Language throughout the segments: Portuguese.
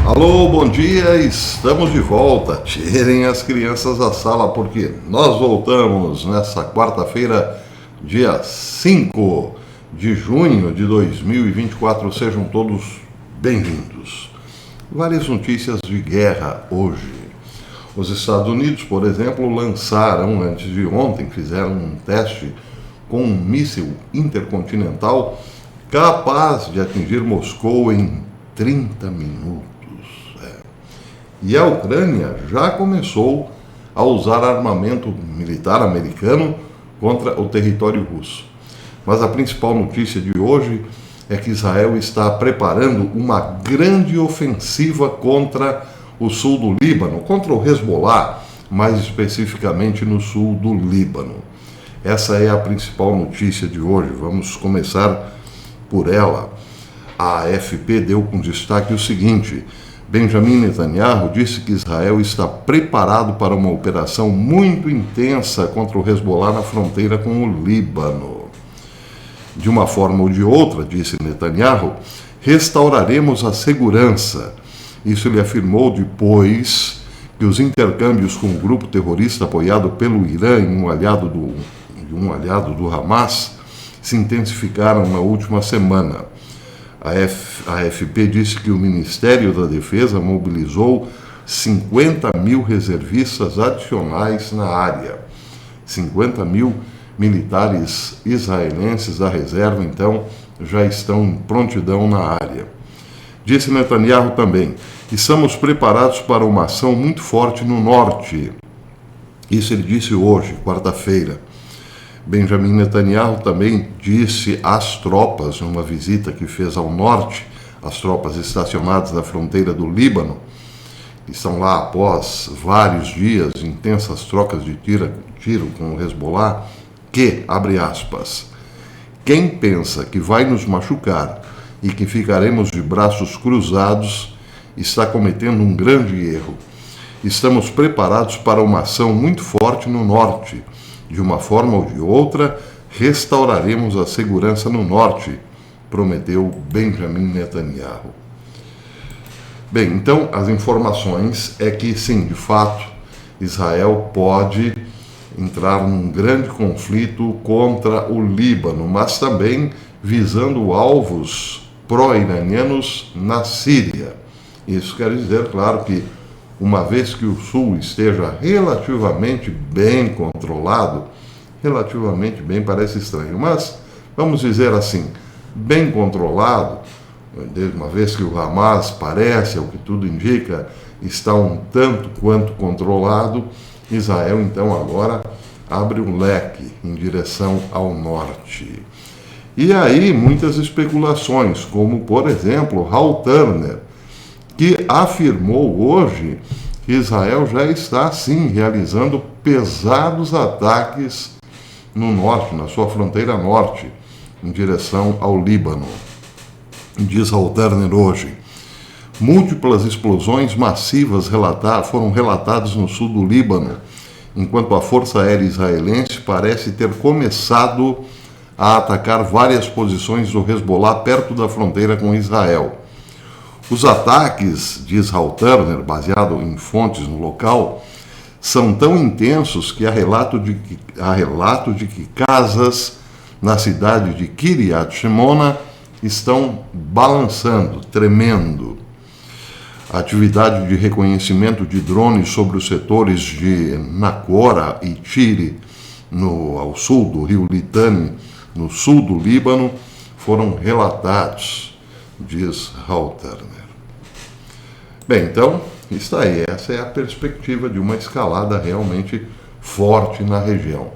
Alô, bom dia, estamos de volta. Tirem as crianças da sala porque nós voltamos nessa quarta-feira, dia 5 de junho de 2024. Sejam todos bem-vindos. Várias notícias de guerra hoje. Os Estados Unidos, por exemplo, lançaram, antes de ontem, fizeram um teste com um míssil intercontinental capaz de atingir Moscou em 30 minutos. E a Ucrânia já começou a usar armamento militar americano contra o território russo. Mas a principal notícia de hoje é que Israel está preparando uma grande ofensiva contra o sul do Líbano, contra o Hezbollah, mais especificamente no sul do Líbano. Essa é a principal notícia de hoje. Vamos começar por ela. A AFP deu com destaque o seguinte: Benjamin Netanyahu disse que Israel está preparado para uma operação muito intensa contra o Hezbollah na fronteira com o Líbano. De uma forma ou de outra, disse Netanyahu, restauraremos a segurança. Isso ele afirmou depois que os intercâmbios com o grupo terrorista apoiado pelo Irã e um aliado do Hamas se intensificaram na última semana. A AFP disse que o Ministério da Defesa mobilizou 50 mil reservistas adicionais na área. 50 mil militares israelenses da reserva, então, já estão em prontidão na área. Disse Netanyahu também: estamos preparados para uma ação muito forte no norte. Isso ele disse hoje, quarta-feira. Benjamin Netanyahu também disse às tropas, numa visita que fez ao norte, as tropas estacionadas na fronteira do Líbano, estão lá após vários dias, intensas trocas de tiro com o Hezbollah, que, abre aspas, quem pensa que vai nos machucar e que ficaremos de braços cruzados está cometendo um grande erro. Estamos preparados para uma ação muito forte no norte. De uma forma ou de outra, restauraremos a segurança no norte, prometeu Benjamin Netanyahu. Bem, então as informações é que sim, de fato, Israel pode entrar num grande conflito contra o Líbano, mas também visando alvos pró-iranianos na Síria. Isso quer dizer, claro, que uma vez que o sul esteja relativamente bem controlado, relativamente bem parece estranho, mas vamos dizer assim, bem controlado, uma vez que o Hamas parece, ao que tudo indica, está um tanto quanto controlado, Israel então agora abre um leque em direção ao norte. E aí muitas especulações, como por exemplo Hal Turner, que afirmou hoje que Israel já está, sim, realizando pesados ataques no norte, na sua fronteira norte, em direção ao Líbano. Diz Hal Turner hoje: múltiplas explosões massivas foram relatadas no sul do Líbano, enquanto a Força Aérea Israelense parece ter começado a atacar várias posições do Hezbollah perto da fronteira com Israel. Os ataques, diz Hal Turner, baseado em fontes no local, são tão intensos que há relato de que casas na cidade de Kiryat Shimona estão balançando, tremendo. A atividade de reconhecimento de drones sobre os setores de Naqoura e Tiri, ao sul do rio Litani, no sul do Líbano, foram relatados, diz Hal Turner. Bem, então, está aí. Essa é a perspectiva de uma escalada realmente forte na região.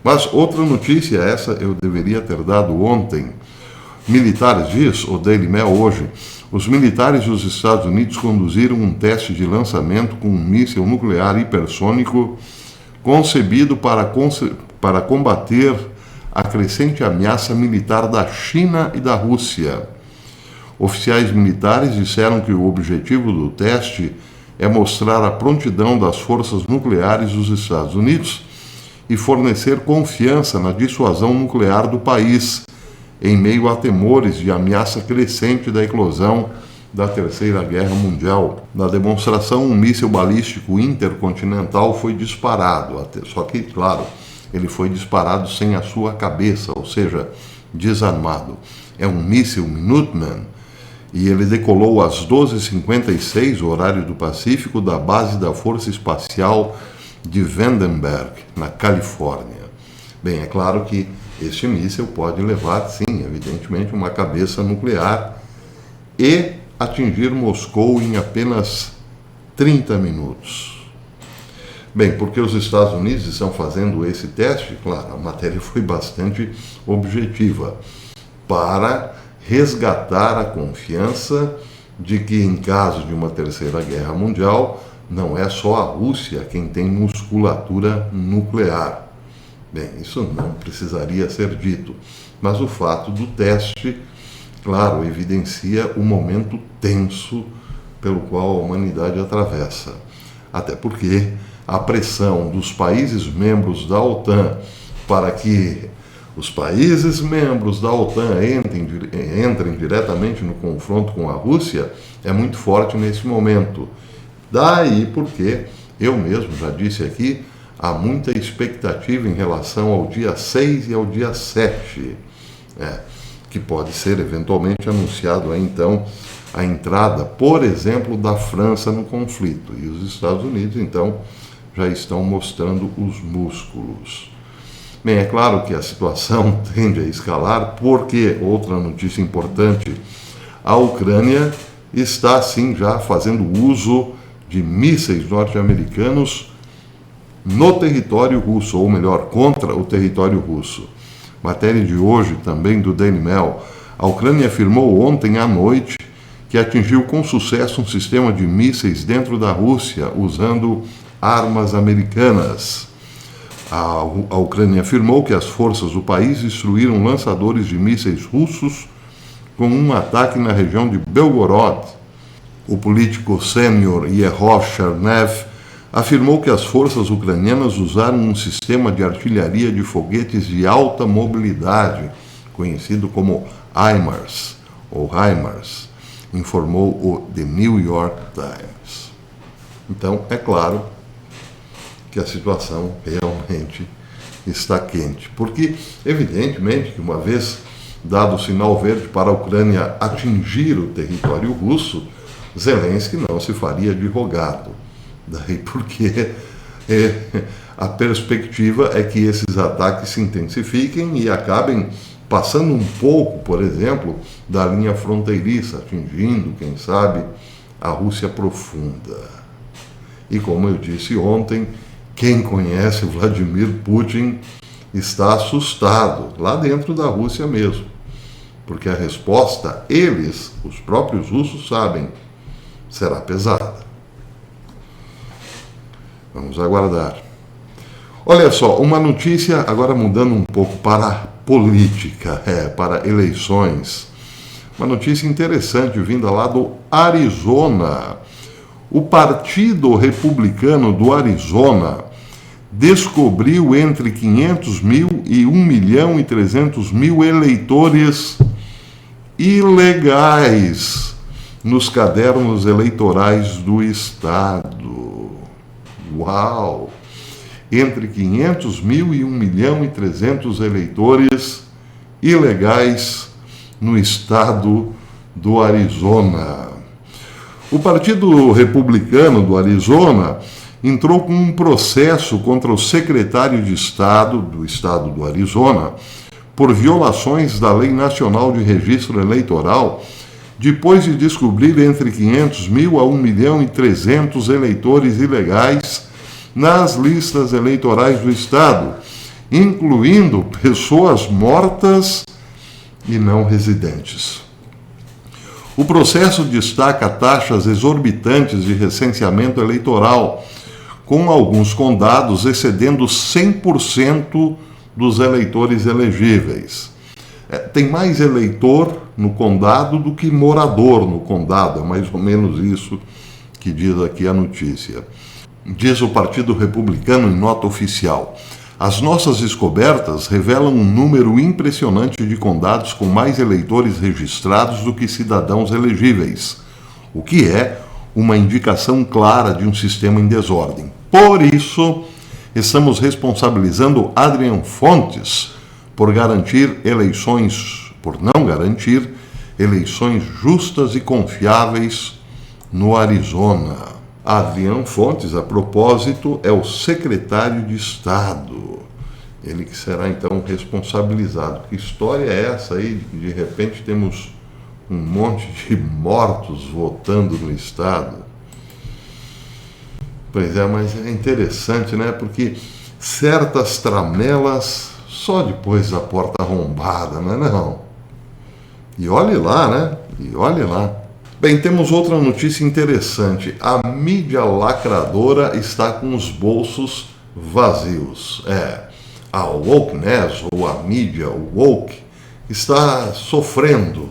Mas outra notícia, essa eu deveria ter dado ontem. Militares, diz o Daily Mail hoje, os militares dos Estados Unidos conduziram um teste de lançamento com um míssil nuclear hipersônico concebido para combater a crescente ameaça militar da China e da Rússia. Oficiais militares disseram que o objetivo do teste é mostrar a prontidão das forças nucleares dos Estados Unidos e fornecer confiança na dissuasão nuclear do país, em meio a temores de ameaça crescente da eclosão da Terceira Guerra Mundial. Na demonstração, um míssil balístico intercontinental foi disparado, só que, claro, ele foi disparado sem a sua cabeça, ou seja, desarmado. É um míssil Minuteman e ele decolou às 12h56, o horário do Pacífico, da base da Força Espacial de Vandenberg, na Califórnia. Bem, é claro que este míssil pode levar, sim, evidentemente, uma cabeça nuclear e atingir Moscou em apenas 30 minutos. Bem, porque os Estados Unidos estão fazendo esse teste, claro, a matéria foi bastante objetiva, para resgatar a confiança de que, em caso de uma terceira guerra mundial, não é só a Rússia quem tem musculatura nuclear. Bem, isso não precisaria ser dito, mas o fato do teste, claro, evidencia o momento tenso pelo qual a humanidade atravessa. Até porque a pressão dos países membros da OTAN para que os países membros da OTAN entrem diretamente no confronto com a Rússia é muito forte nesse momento. Daí porque, eu mesmo já disse aqui, há muita expectativa em relação ao dia 6 e ao dia 7, que pode ser eventualmente anunciado aí, então, a entrada, por exemplo, da França no conflito. E os Estados Unidos, então, já estão mostrando os músculos. Bem, é claro que a situação tende a escalar, porque, outra notícia importante, a Ucrânia está, sim, já fazendo uso de mísseis norte-americanos no território russo, ou melhor, contra o território russo. Matéria de hoje, também do Daily Mail, a Ucrânia afirmou ontem à noite que atingiu com sucesso um sistema de mísseis dentro da Rússia, usando armas americanas. A Ucrânia afirmou que as forças do país destruíram lançadores de mísseis russos com um ataque na região de Belgorod. O político sênior Yehov Chernev afirmou que as forças ucranianas usaram um sistema de artilharia de foguetes de alta mobilidade, conhecido como HIMARS, ou HIMARS, informou o The New York Times. Então, é claro que a situação realmente está quente, porque, evidentemente, que uma vez dado o sinal verde para a Ucrânia atingir o território russo, Zelensky não se faria de rogado. Daí porque a perspectiva é que esses ataques se intensifiquem e acabem passando um pouco, por exemplo, da linha fronteiriça, atingindo, quem sabe, a Rússia profunda. E como eu disse ontem, quem conhece Vladimir Putin está assustado, lá dentro da Rússia mesmo. Porque a resposta, eles, os próprios russos, sabem, será pesada. Vamos aguardar. Olha só, uma notícia, agora mudando um pouco para a política, para eleições. Uma notícia interessante vinda lá do Arizona. O Partido Republicano do Arizona descobriu entre 500 mil e 1.300.000 eleitores ilegais nos cadernos eleitorais do estado. Uau! Entre 500 mil e 1.300.000 eleitores ilegais no estado do Arizona. O Partido Republicano do Arizona entrou com um processo contra o secretário de Estado do estado do Arizona por violações da Lei Nacional de Registro Eleitoral, depois de descobrir entre 500 mil a 1.300.000 eleitores ilegais nas listas eleitorais do estado, incluindo pessoas mortas e não residentes. O processo destaca taxas exorbitantes de recenseamento eleitoral, com alguns condados excedendo 100% dos eleitores elegíveis. Tem mais eleitor no condado do que morador no condado, é mais ou menos isso que diz aqui a notícia. Diz o Partido Republicano em nota oficial: as nossas descobertas revelam um número impressionante de condados com mais eleitores registrados do que cidadãos elegíveis, o que é uma indicação clara de um sistema em desordem. Por isso, estamos responsabilizando Adrian Fontes por não garantir eleições justas e confiáveis no Arizona. Adrian Fontes, a propósito, é o secretário de Estado. Ele que será então responsabilizado. Que história é essa aí? De repente temos um monte de mortos votando no Estado. Pois é, mas é interessante, né? Porque certas tramelas só depois da porta arrombada, não é não? E olhe lá, né? E olhe lá. Bem, temos outra notícia interessante. A mídia lacradora está com os bolsos vazios. A wokeness, ou a mídia woke, está sofrendo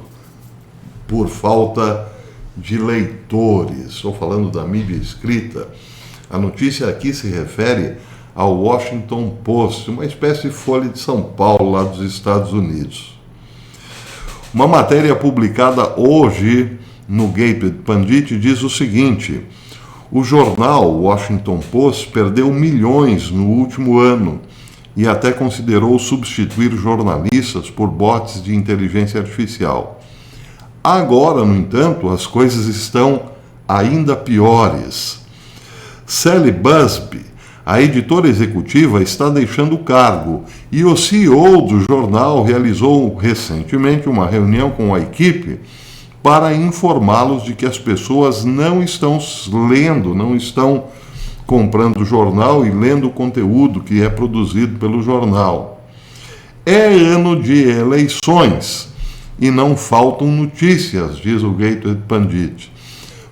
por falta de leitores. Estou falando da mídia escrita. A notícia aqui se refere ao Washington Post, uma espécie de Folha de São Paulo, lá dos Estados Unidos. Uma matéria publicada hoje no Gateway Pundit diz o seguinte: o jornal Washington Post perdeu milhões no último ano e até considerou substituir jornalistas por bots de inteligência artificial. Agora, no entanto, as coisas estão ainda piores. Sally Busby, a editora executiva, está deixando o cargo e o CEO do jornal realizou recentemente uma reunião com a equipe para informá-los de que as pessoas não estão lendo, não estão comprando o jornal e lendo o conteúdo que é produzido pelo jornal. É ano de eleições e não faltam notícias, diz o Gateway Pundit.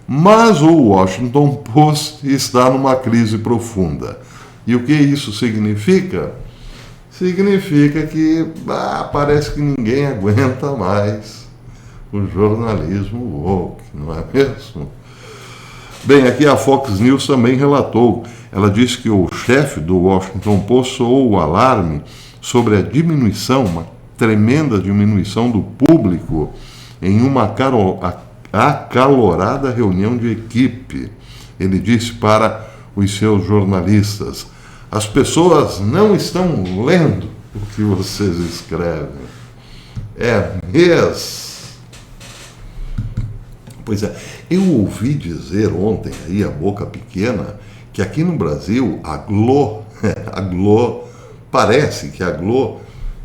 Mas o Washington Post está numa crise profunda. E o que isso significa? Significa que parece que ninguém aguenta mais o jornalismo woke, não é mesmo? Bem, aqui a Fox News também relatou. Ela disse que o chefe do Washington Post soou o alarme sobre a diminuição, uma tremenda diminuição do público em uma acalorada reunião de equipe. Ele disse para os seus jornalistas: as pessoas não estão lendo o que vocês escrevem. É mesmo. Pois é, eu ouvi dizer ontem aí, a boca pequena, que aqui no Brasil a Glo parece que a Glo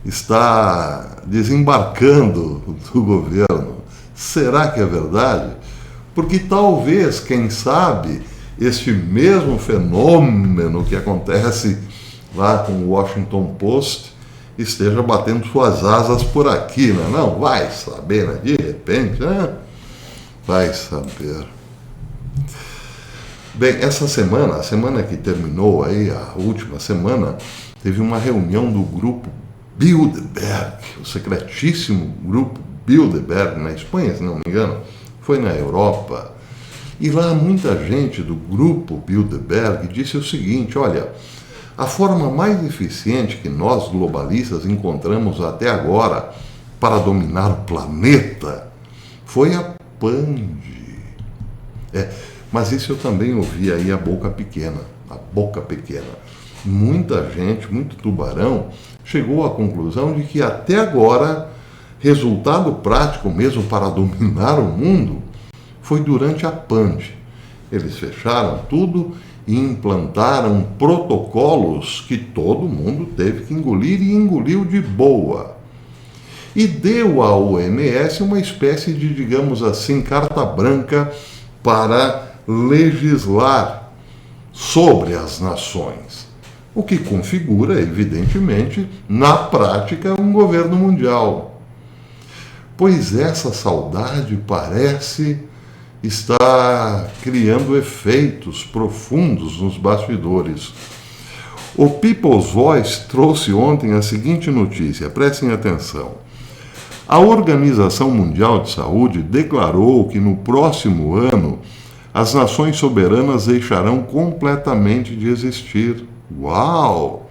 está desembarcando do governo. Será que é verdade? Porque talvez, quem sabe, este mesmo fenômeno que acontece lá com o Washington Post esteja batendo suas asas por aqui, né? Não, vai saber, né? De repente, né? Vai saber. Bem, essa semana, a semana que terminou aí, a última semana, teve uma reunião do grupo Bilderberg, o secretíssimo grupo Bilderberg, na Espanha, se não me engano, foi na Europa. E lá muita gente do grupo Bilderberg disse o seguinte: olha, a forma mais eficiente que nós globalistas encontramos até agora para dominar o planeta foi a Pand. Mas isso eu também ouvi aí a boca pequena. Muita gente, muito tubarão, chegou à conclusão de que até agora, resultado prático mesmo para dominar o mundo, foi durante a Pand. Eles fecharam tudo e implantaram protocolos que todo mundo teve que engolir e engoliu de boa. E deu à OMS uma espécie de, digamos assim, carta branca para legislar sobre as nações, o que configura, evidentemente, na prática, um governo mundial. Pois essa saudade parece estar criando efeitos profundos nos bastidores. O People's Voice trouxe ontem a seguinte notícia, prestem atenção. A Organização Mundial de Saúde declarou que no próximo ano as nações soberanas deixarão completamente de existir. Uau!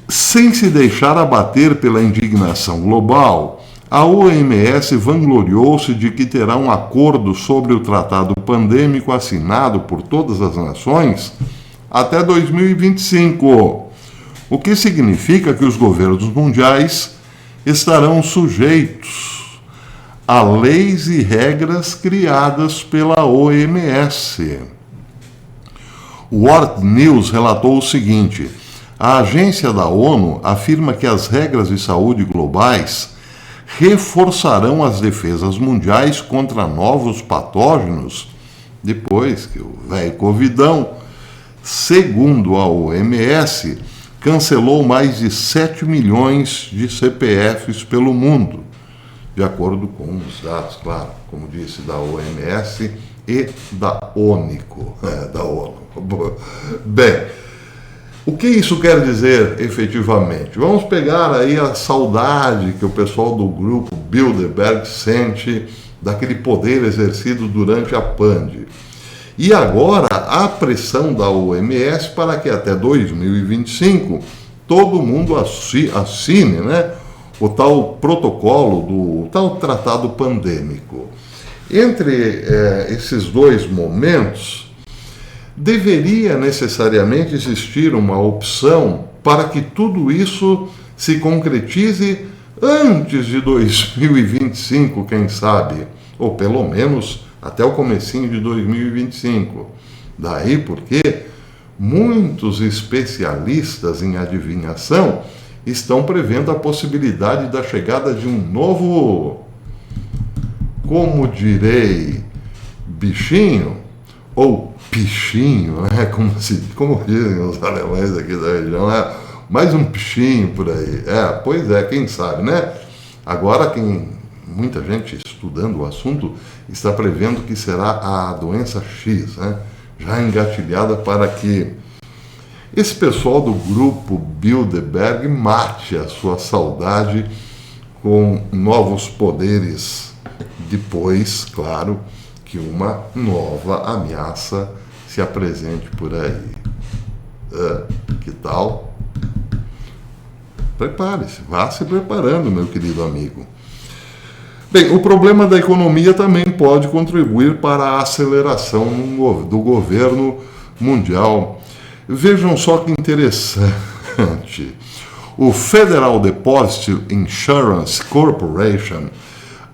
Sem se deixar abater pela indignação global, A OMS vangloriou-se de que terá um acordo sobre o tratado pandêmico assinado por todas as nações até 2025, o que significa que os governos mundiais estarão sujeitos a leis e regras criadas pela OMS. O World News relatou o seguinte: a agência da ONU afirma que as regras de saúde globais reforçarão as defesas mundiais contra novos patógenos depois que o velho Covidão, segundo a OMS, cancelou mais de 7 milhões de CPFs pelo mundo, de acordo com os dados, claro, como disse, da OMS e da ONICO, da ONU. Bem, o que isso quer dizer efetivamente? Vamos pegar aí a saudade que o pessoal do grupo Bilderberg sente daquele poder exercido durante a Pand. E agora a pressão da OMS para que até 2025 todo mundo assine, né, o tal protocolo, o tal tratado pandêmico. Entre esses dois momentos, deveria necessariamente existir uma opção para que tudo isso se concretize antes de 2025, quem sabe, ou pelo menos até o comecinho de 2025. Daí porque muitos especialistas em adivinhação estão prevendo a possibilidade da chegada de um novo, como direi, bichinho, ou pichinho, né? Como dizem os alemães aqui da região, mais um pichinho por aí. Pois é, quem sabe, né? Agora, muita gente estudando o assunto está prevendo que será a doença X, né? Já engatilhada para que esse pessoal do grupo Bilderberg mate a sua saudade com novos poderes, depois, claro, que uma nova ameaça se apresente por aí. Que tal? Prepare-se, vá se preparando, meu querido amigo. Bem, o problema da economia também pode contribuir para a aceleração do governo mundial. Vejam só que interessante. O Federal Deposit Insurance Corporation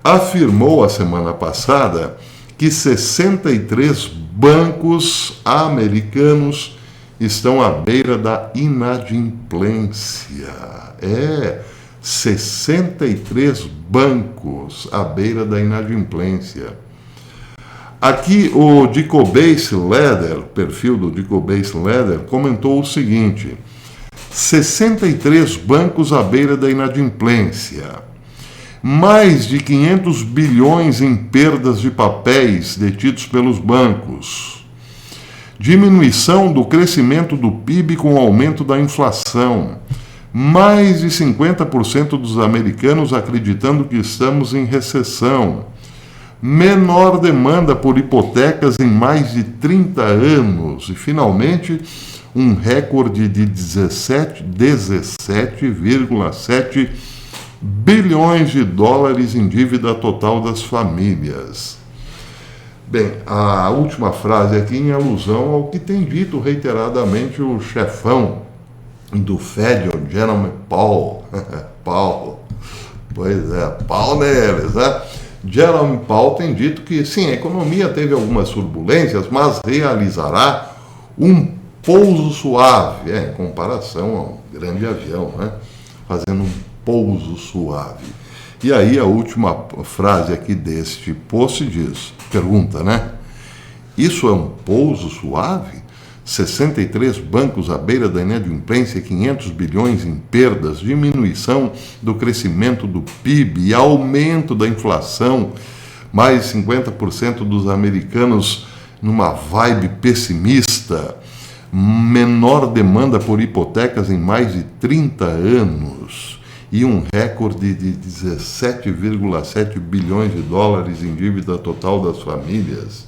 afirmou a semana passada que 63 bancos americanos estão à beira da inadimplência. 63 bancos à beira da inadimplência. Aqui o Jacobs Leder, o perfil do Jacobs Leder, comentou o seguinte: 63 bancos à beira da inadimplência, mais de 500 bilhões em perdas de papéis detidos pelos bancos, diminuição do crescimento do PIB com o aumento da inflação, mais de 50% dos americanos acreditando que estamos em recessão, menor demanda por hipotecas em mais de 30 anos e, finalmente, um recorde de 17,7 bilhões de dólares em dívida total das famílias. Bem, a última frase aqui em alusão ao que tem dito reiteradamente o chefão do Fed, o Jerome Powell. Pois é, pau neles, né? Jerome Powell tem dito que, sim, a economia teve algumas turbulências, mas realizará um pouso suave, em comparação a um grande avião, né? Fazendo um pouso suave. E aí a última frase aqui deste post pergunta, né? Isso é um pouso suave? 63 bancos à beira da inadimplência, 500 bilhões em perdas, diminuição do crescimento do PIB e aumento da inflação, mais de 50% dos americanos numa vibe pessimista, menor demanda por hipotecas em mais de 30 anos e um recorde de 17,7 bilhões de dólares em dívida total das famílias.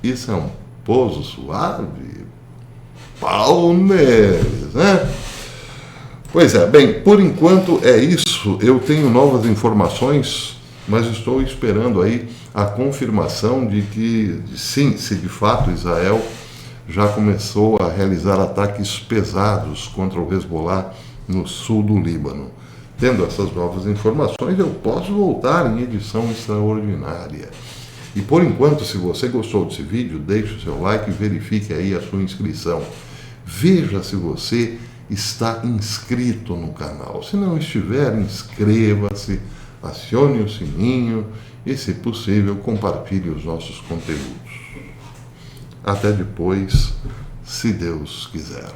Isso é um pouso suave? Pau neles, né? Pois é, bem, por enquanto é isso. isso, eu tenho novas informações, mas estou esperando aí a confirmação de que, sim, se de fato Israel já começou a realizar ataques pesados contra o Hezbollah no sul do Líbano. Tendo essas novas informações, eu posso voltar em edição extraordinária. E por enquanto, se você gostou desse vídeo, deixe o seu like e verifique aí a sua inscrição. Veja se você está inscrito no canal. Se não estiver, inscreva-se, acione o sininho e, se possível, compartilhe os nossos conteúdos. Até depois, se Deus quiser.